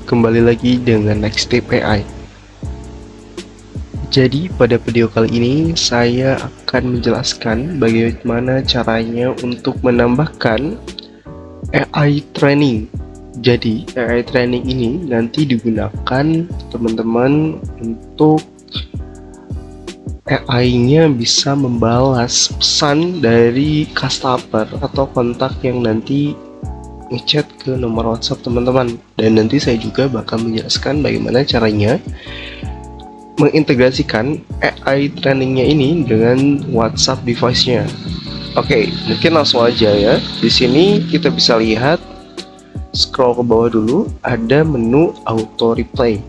kembali lagi dengan Next Step AI. Jadi pada video kali ini saya akan menjelaskan bagaimana caranya untuk menambahkan AI training. Jadi AI training ini nanti digunakan teman-teman untuk AI-nya bisa membalas pesan dari customer atau kontak yang nanti ngechat ke nomor WhatsApp teman-teman. Dan nanti saya juga bakal menjelaskan bagaimana caranya mengintegrasikan AI trainingnya ini dengan WhatsApp device-nya. Oke, mungkin langsung aja ya. Di sini kita bisa lihat, scroll ke bawah dulu, ada menu auto replay.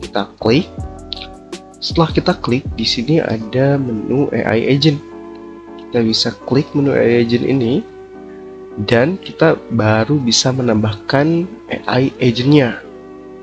Kita klik. Setelah kita klik, di sini ada menu AI agent. Kita bisa klik menu AI agent ini, dan kita baru bisa menambahkan AI agentnya,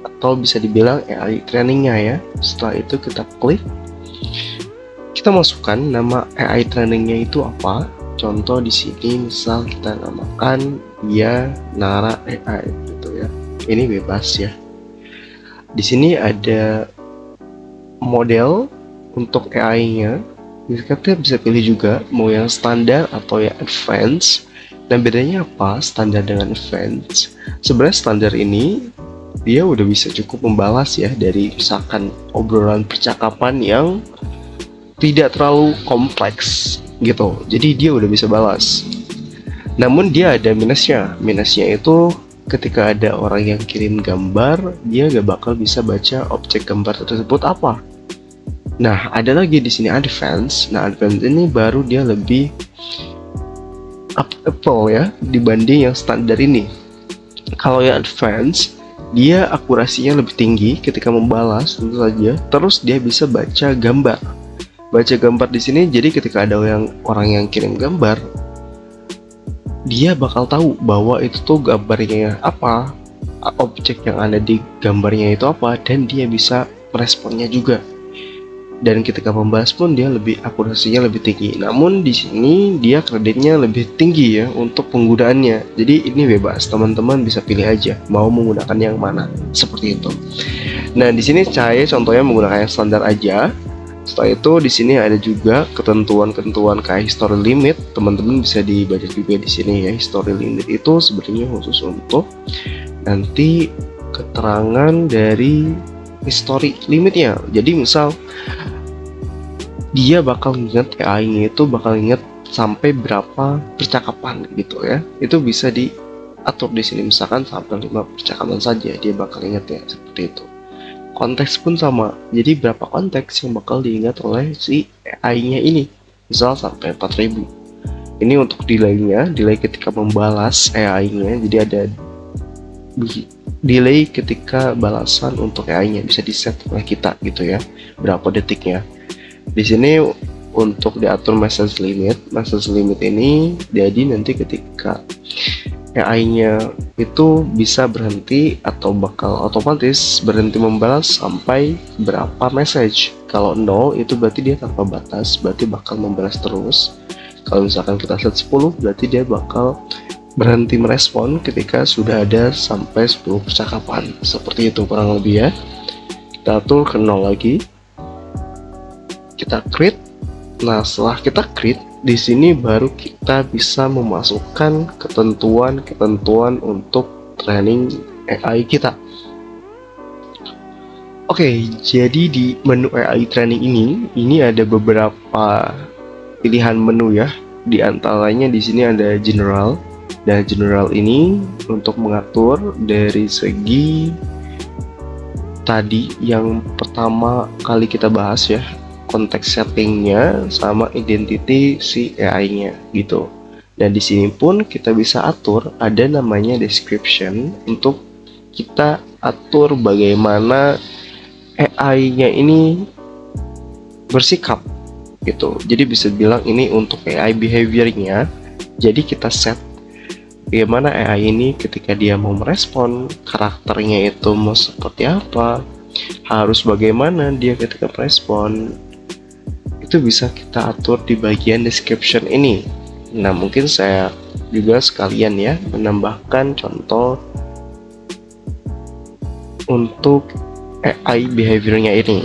atau bisa dibilang AI trainingnya ya. Setelah itu kita klik, kita masukkan nama AI trainingnya itu apa. Contoh di sini misal kita namakan dia Nara AI gitu ya. Ini bebas ya. Di sini ada model untuk AI-nya. Kita bisa pilih juga mau yang standar atau yang advance. Dan bedanya apa standar dengan advance? Sebenarnya standar ini dia udah bisa cukup membalas ya dari misalkan obrolan percakapan yang tidak terlalu kompleks gitu. Jadi dia udah bisa balas. Namun dia ada minusnya. Minusnya itu ketika ada orang yang kirim gambar, dia gak bakal bisa baca objek gambar tersebut apa. Nah, ada lagi di sini advance. Nah, advance ini baru dia lebih up-level ya dibanding yang standar ini. Kalau yang advance, dia akurasinya lebih tinggi ketika membalas tentu saja. Terus dia bisa baca gambar. Baca gambar di sini jadi ketika ada orang yang kirim gambar, dia bakal tahu bahwa itu tuh gambarnya apa, objek yang ada di gambarnya itu apa, dan dia bisa meresponnya juga. Dan ketika membalas pun dia lebih akurasinya lebih tinggi. Namun di sini dia kreditnya lebih tinggi ya untuk penggunaannya. Jadi ini bebas, teman-teman bisa pilih aja mau menggunakan yang mana, seperti itu. Nah, di sini saya contohnya menggunakan yang standar aja. Setelah itu di sini ada juga ketentuan-ketentuan kayak history limit. Teman-teman bisa dibaca juga di sini ya. History limit itu sebenarnya khusus untuk nanti keterangan dari history limitnya. Jadi misal dia bakal ingat AI-nya itu bakal ingat sampai berapa percakapan gitu ya. Itu bisa diatur di sini, misalkan sampai 5 percakapan saja dia bakal ingat ya, seperti itu. Konteks pun sama. Jadi berapa konteks yang bakal diingat oleh si AI-nya ini. Misal sampai 4000. Ini untuk delay-nya, delay ketika membalas AI-nya. Jadi ada delay ketika balasan untuk AI-nya bisa di-set oleh kita gitu ya. Berapa detiknya. Di sini untuk diatur message limit. Message limit ini jadi nanti ketika AI-nya itu bisa berhenti atau bakal otomatis berhenti membalas sampai berapa message. Kalau 0 itu berarti dia tanpa batas, berarti bakal membalas terus. Kalau misalkan kita set 10 berarti dia bakal berhenti merespon ketika sudah ada sampai 10 percakapan. Seperti itu kurang lebih ya. Kita atur ke 0 lagi. Kita create. Nah, setelah kita create, di sini baru kita bisa memasukkan ketentuan-ketentuan untuk training AI kita. Oke, jadi di menu AI training ini ada beberapa pilihan menu ya. Di antaranya di sini ada general. Dan general ini untuk mengatur dari segi tadi yang pertama kali kita bahas ya, konteks settingnya sama identity si AI-nya gitu. Dan di sini pun kita bisa atur ada namanya description untuk kita atur bagaimana AI-nya ini bersikap gitu. Jadi bisa bilang ini untuk AI behavior-nya. Jadi kita set bagaimana AI ini ketika dia mau merespon, karakternya itu mau seperti apa, harus bagaimana dia ketika merespon. Itu bisa kita atur di bagian description ini. Nah, mungkin saya juga sekalian ya menambahkan contoh untuk AI behaviornya ini.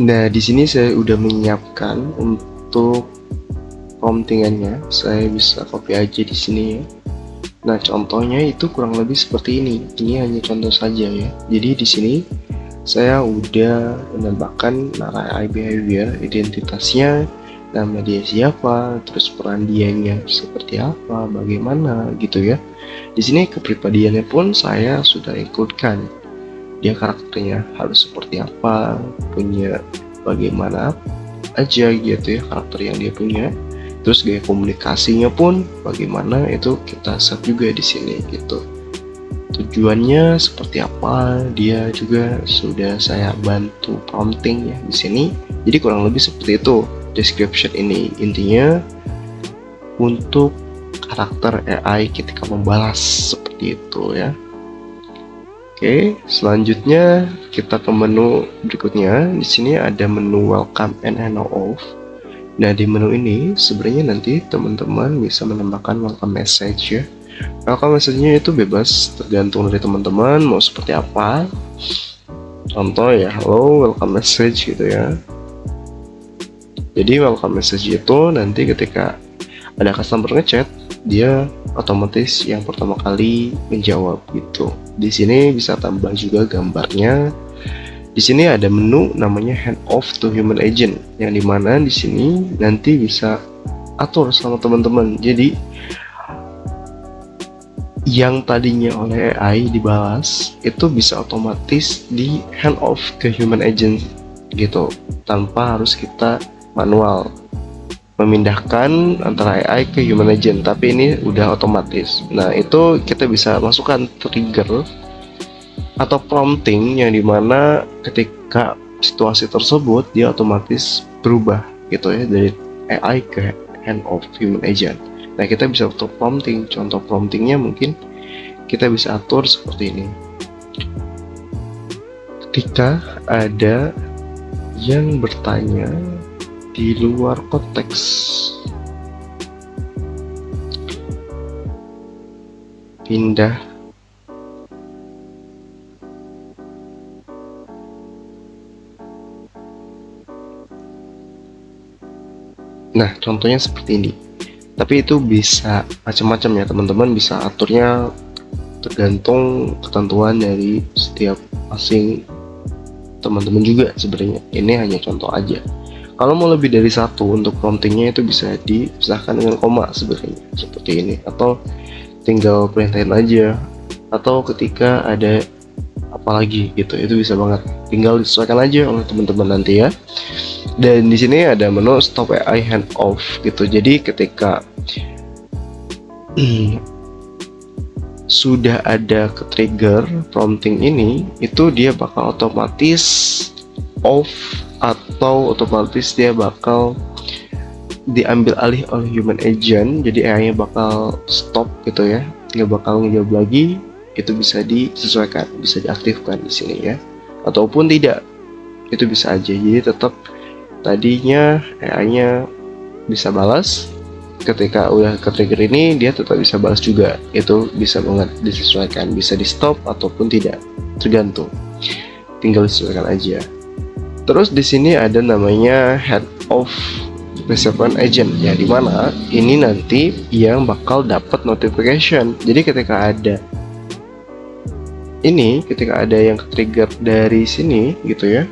Nah, di sini saya udah menyiapkan untuk promptingannya. Saya bisa copy aja di sini ya. Nah, contohnya itu kurang lebih seperti ini. Ini hanya contoh saja ya. Jadi di sini saya udah menambahkan AI behavior, identitasnya, nama dia siapa, terus peran dianya seperti apa, bagaimana gitu ya. Di sini kepribadiannya pun saya sudah includekan. Dia karakternya harus seperti apa, punya bagaimana aja gitu ya karakter yang dia punya. Terus gaya komunikasinya pun bagaimana itu kita set juga di sini gitu. Tujuannya seperti apa dia juga sudah saya bantu prompting ya di sini. Jadi kurang lebih seperti itu description ini. Intinya untuk karakter AI ketika membalas seperti itu ya. Oke, selanjutnya kita ke menu berikutnya. Di sini ada menu welcome and handoff off. Nah, di menu ini sebenarnya nanti teman-teman bisa menambahkan welcome message ya. Welcome message-nya itu bebas tergantung dari teman-teman mau seperti apa. Contoh ya, hello, welcome message gitu ya. Jadi welcome message itu nanti ketika ada customer ngechat, dia otomatis yang pertama kali menjawab gitu. Di sini bisa tambah juga gambarnya. Di sini ada menu namanya hand off to human agent, yang dimana di sini nanti bisa atur sama teman-teman. Jadi yang tadinya oleh AI dibalas itu bisa otomatis di hand off ke human agent gitu, tanpa harus kita manual memindahkan antara AI ke human agent, tapi ini udah otomatis. Nah, itu kita bisa masukkan trigger atau prompting yang dimana ketika situasi tersebut dia otomatis berubah gitu ya, dari AI ke hand of human agent. Nah, kita bisa atur prompting. Contoh promptingnya mungkin kita bisa atur seperti ini. Ketika ada yang bertanya di luar konteks, pindah nah contohnya seperti ini. Tapi itu bisa macam-macam ya teman-teman, bisa aturnya tergantung ketentuan dari setiap masing teman-teman juga sebenarnya. Ini hanya contoh aja. Kalau mau lebih dari satu untuk promptingnya itu bisa dipisahkan dengan koma sebenarnya seperti ini, atau tinggal perintahin aja, atau ketika ada apalagi gitu itu bisa banget, tinggal disesuaikan aja oleh teman-teman nanti ya. Dan di sini ada menu stop AI hand off gitu. Jadi ketika sudah ada ke trigger prompting ini, itu dia bakal otomatis off atau otomatis dia bakal diambil alih oleh human agent. Jadi AI-nya bakal stop gitu ya, nggak bakal ngejawab lagi. Itu bisa disesuaikan, bisa diaktifkan di sini ya, ataupun tidak, itu bisa aja. Jadi tetap tadinya AI-nya bisa balas, ketika udah ke trigger ini dia tetap bisa balas juga. Itu bisa banget disesuaikan, bisa di stop ataupun tidak, tergantung, tinggal disesuaikan aja. Terus di sini ada namanya head of reservoir agent ya, dimana ini nanti yang bakal dapat notification. Jadi ketika ada yang trigger dari sini gitu ya,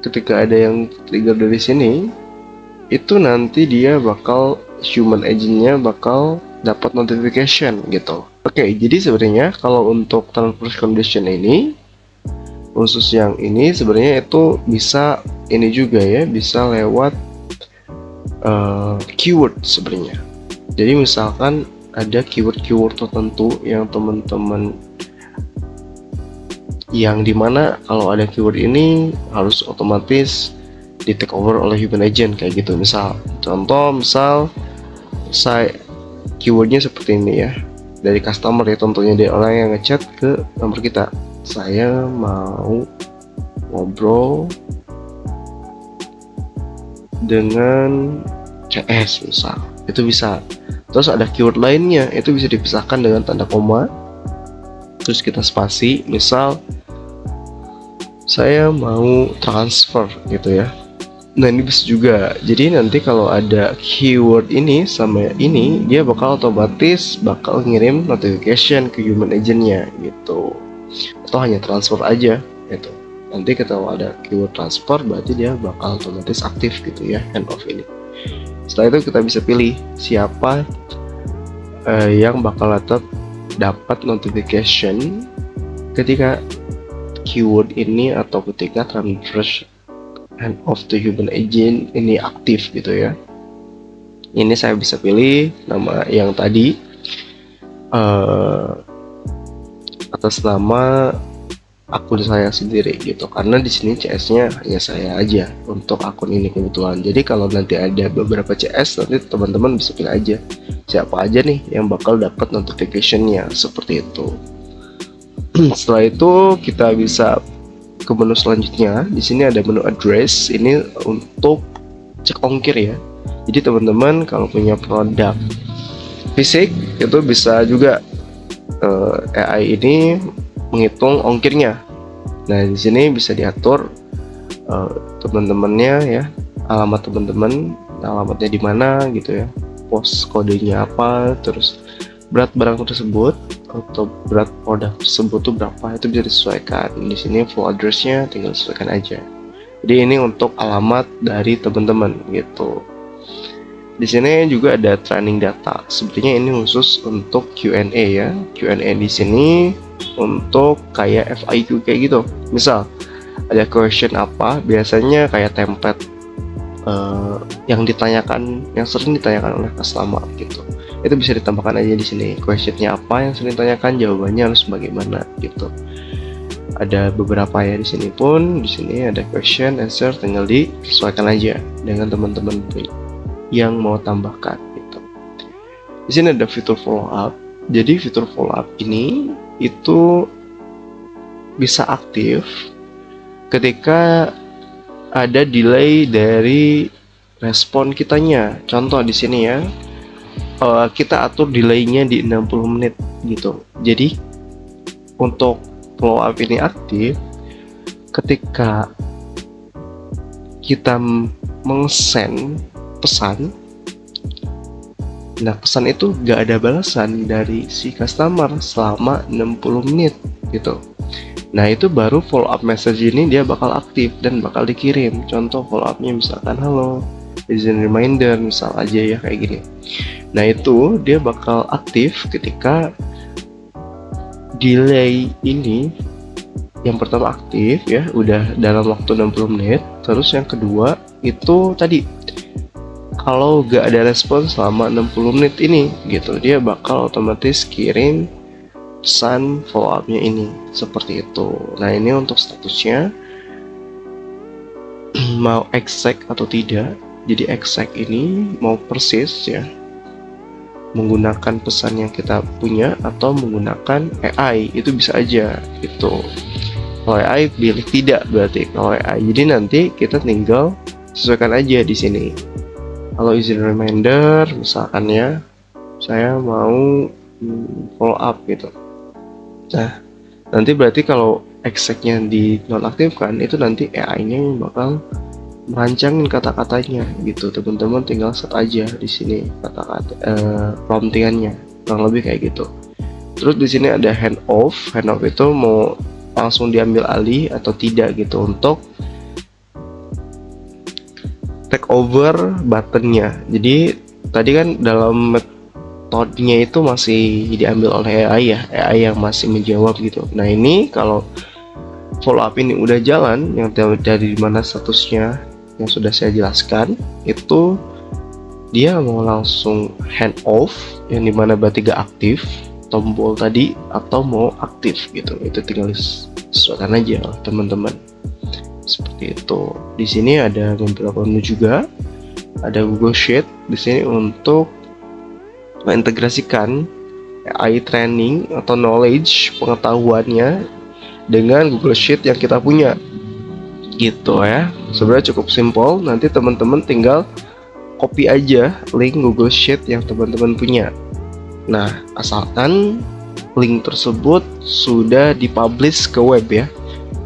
ketika ada yang trigger dari sini itu nanti dia bakal human agentnya bakal dapat notification gitu. Oke, jadi sebenarnya kalau untuk transfer condition ini, khusus yang ini sebenarnya itu bisa ini juga ya, bisa lewat keyword sebenarnya. Jadi misalkan ada keyword tertentu yang teman-teman, yang dimana kalau ada keyword ini harus otomatis di take over oleh human agent kayak gitu. Misal saya keywordnya seperti ini ya, dari customer ya, tentunya dari orang yang ngechat ke nomor kita, saya mau ngobrol dengan CS misal, itu bisa Terus ada keyword lainnya, itu bisa dipisahkan dengan tanda koma. Terus kita spasi, misal saya mau transfer gitu ya. Nah ini bisa juga. Jadi nanti kalau ada keyword ini sama ini, dia bakal otomatis bakal ngirim notification ke human agentnya gitu. Atau hanya transfer aja gitu. Nanti kalau ada keyword transfer berarti dia bakal otomatis aktif gitu ya, handoff ini. Setelah itu kita bisa pilih siapa yang bakal dapat notification ketika keyword ini atau ketika transfer handoff to human agent ini aktif gitu ya. Ini saya bisa pilih nama yang tadi atas nama akun saya sendiri gitu, karena di sini CS-nya hanya saya aja untuk akun ini kebetulan. Jadi kalau nanti ada beberapa CS, nanti teman-teman bisa pilih aja siapa aja nih yang bakal dapat notification-nya seperti itu. Setelah itu kita bisa ke menu selanjutnya. Di sini ada menu address, ini untuk cek ongkir ya. Jadi teman-teman kalau punya produk fisik itu bisa juga AI ini menghitung ongkirnya. Nah di sini bisa diatur teman-temannya ya, alamat teman-teman, alamatnya di mana gitu ya, pos kodenya apa, terus berat barang tersebut atau berat produk tersebut tuh berapa, itu bisa disesuaikan. Di sini full addressnya tinggal sesuaikan aja. Jadi ini untuk alamat dari teman-teman gitu. Di sini juga ada training data. Sepertinya ini khusus untuk Q&A ya. Q&A di sini untuk kayak FAQ kayak gitu. Misal ada question apa, biasanya kayak template yang ditanyakan, yang sering ditanyakan oleh customer gitu. Itu bisa ditambahkan aja di sini. Questionnya apa yang sering ditanyakan, jawabannya harus bagaimana gitu. Ada beberapa ya di sini pun. Di sini ada question, answer, tinggal disesuaikan aja dengan teman-teman yang mau tambahkan gitu. Di sini ada fitur follow up. Jadi fitur follow up ini itu bisa aktif ketika ada delay dari respon kitanya. Contoh di sini ya, kita atur delaynya di 60 menit gitu. Jadi untuk follow up ini aktif ketika kita meng-send pesan. Nah pesan itu gak ada balasan dari si customer selama 60 menit gitu. Nah itu baru follow up message ini dia bakal aktif dan bakal dikirim. Contoh follow upnya misalkan halo, izin reminder misal aja ya kayak gini. Nah itu dia bakal aktif ketika delay ini yang pertama aktif ya, udah dalam waktu 60 menit. Terus yang kedua itu tadi, kalau gak ada respon selama 60 menit ini gitu, dia bakal otomatis kirim pesan follow up-nya ini seperti itu. Nah ini untuk statusnya mau exact atau tidak. Jadi exact ini mau persis ya, menggunakan pesan yang kita punya atau menggunakan AI, itu bisa aja gitu. Kalau AI pilih tidak berarti kalau AI. Jadi nanti kita tinggal sesuaikan aja di sini. Kalau izin reminder misalkan ya, saya mau follow up gitu. Nah nanti berarti kalau exactnya di nonaktifkan, itu nanti AI-nya yang bakal merancangin kata-katanya gitu. Teman-teman tinggal set aja di sini kata-kata promptingannya, kurang lebih kayak gitu. Terus di sini ada handoff. Handoff itu mau langsung diambil alih atau tidak gitu, untuk take over buttonnya. Jadi tadi kan dalam metodenya itu masih diambil oleh AI ya, AI yang masih menjawab gitu. Nah ini kalau follow up ini udah jalan, yang dari mana statusnya yang sudah saya jelaskan, itu dia mau langsung hand off, yang dimana berarti gak aktif tombol tadi, atau mau aktif gitu. Itu tinggal sesuaikan aja teman-teman. Seperti itu. Di sini ada beberapa menu juga. Ada Google Sheet di sini untuk mengintegrasikan AI training atau knowledge pengetahuannya dengan Google Sheet yang kita punya. Gitu ya. Sebenarnya cukup simpel. Nanti teman-teman tinggal copy aja link Google Sheet yang teman-teman punya. Nah, asalkan link tersebut sudah dipublish ke web ya.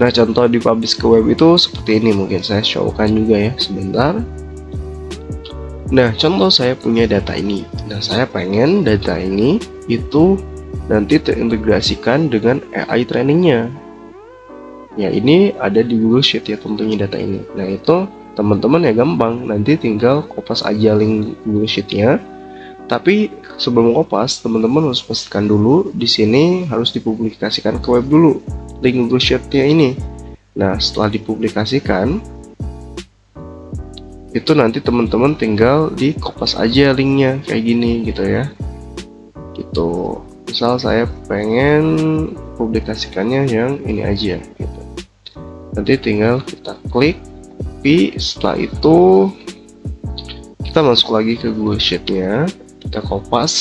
Nah, contoh dipublish ke web itu seperti ini, mungkin saya showkan juga ya sebentar. Nah, contoh saya punya data ini. Nah, saya pengen data ini itu nanti terintegrasikan dengan AI trainingnya. Ya, ini ada di Google Sheet ya tentunya data ini. Nah, itu teman-teman ya gampang, nanti tinggal kopas aja link Google Sheet-nya. Tapi sebelum kopas, teman-teman harus pastikan dulu di sini harus dipublikasikan ke web dulu link Google Sheet-nya ini. Nah, setelah dipublikasikan, itu nanti teman-teman tinggal di kopas aja linknya kayak gini gitu ya. Gitu. Misal saya pengen publikasikannya yang ini aja gitu. Nanti tinggal kita klik copy, setelah itu kita masuk lagi ke Google Sheet-nya, kita kopas.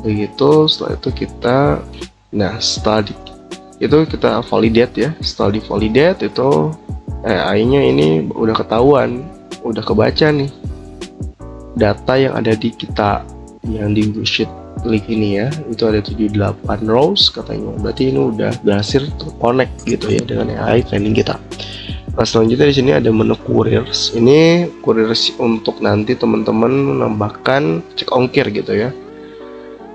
Begitu, setelah itu kita itu kita validate ya. Setelah di validate itu AI-nya ini udah ketahuan, udah kebaca nih data yang ada di kita yang di Google Sheet link ini ya. Itu ada 78 rows katanya, berarti ini udah berhasil terconnect gitu ya dengan AI training kita. Nah, selanjutnya di sini ada menu couriers. Ini couriers untuk nanti teman-teman menambahkan cek ongkir gitu ya.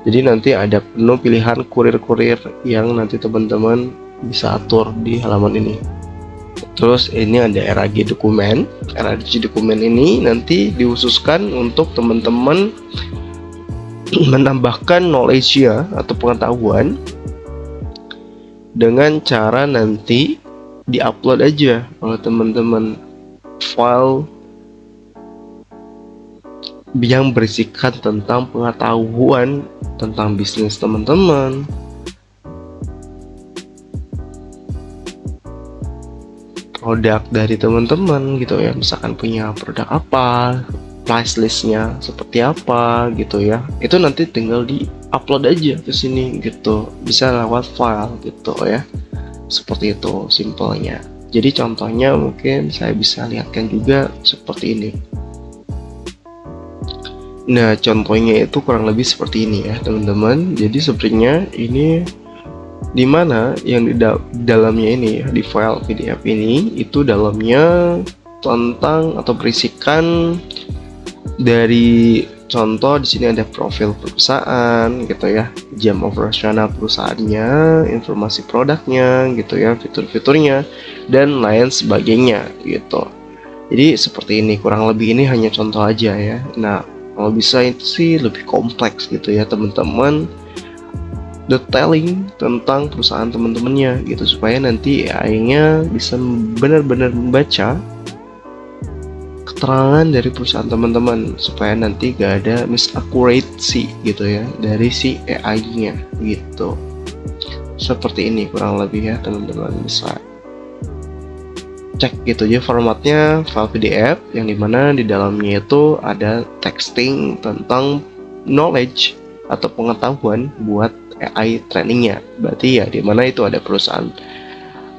Jadi nanti ada menu pilihan kurir-kurir yang nanti teman-teman bisa atur di halaman ini. Terus ini ada RAG dokumen. RAG dokumen ini nanti dihususkan untuk teman-teman menambahkan knowledge-nya atau pengetahuan dengan cara nanti di-upload aja oleh teman-teman file yang berisikan tentang pengetahuan tentang bisnis teman-teman, produk dari teman-teman gitu ya. Misalkan punya produk apa, price listnya seperti apa gitu ya. Itu nanti tinggal di-upload aja ke sini gitu. Bisa lewat file gitu ya. Seperti itu simpelnya. Jadi contohnya mungkin saya bisa lihatkan juga seperti ini. Nah, contohnya itu kurang lebih seperti ini ya teman-teman. Jadi sebenarnya ini dimana yang di dalamnya ini ya, di file PDF ini itu dalamnya tentang atau berisikan dari contoh di sini ada profil perusahaan gitu ya, jam operasional perusahaannya, informasi produknya gitu ya, fitur-fiturnya dan lain sebagainya gitu. Jadi seperti ini, kurang lebih ini hanya contoh aja ya. Nah, kalau bisa itu sih lebih kompleks gitu ya teman-teman, detailing tentang perusahaan teman-temannya gitu, supaya nanti AI-nya bisa benar-benar membaca keterangan dari perusahaan teman-teman, supaya nanti gak ada misaccuracy gitu ya dari si AI-nya gitu. Seperti ini kurang lebih ya teman-teman, bisa cek gitu aja formatnya, file PDF yang dimana di dalamnya itu ada texting tentang knowledge atau pengetahuan buat AI trainingnya. Berarti ya dimana itu ada perusahaan,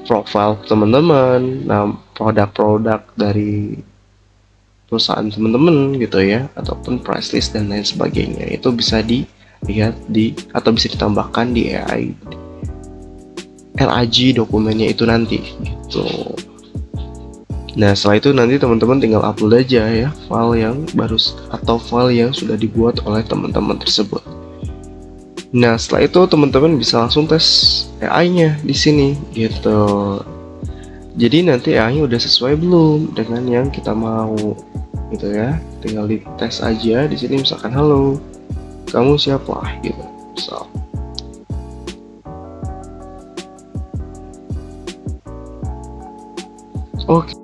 profile teman-teman, nah produk-produk dari perusahaan teman-teman gitu ya, ataupun price list dan lain sebagainya. Itu bisa dilihat atau bisa ditambahkan di AI RAG dokumennya itu nanti gitu. Nah, setelah itu nanti teman-teman tinggal upload aja ya file yang baru atau file yang sudah dibuat oleh teman-teman tersebut. Nah, setelah itu teman-teman bisa langsung tes AI-nya di sini gitu. Jadi nanti AI-nya udah sesuai belum dengan yang kita mau gitu ya. Tinggal dites aja di sini, misalkan halo, kamu siapa gitu. Misal. Oke.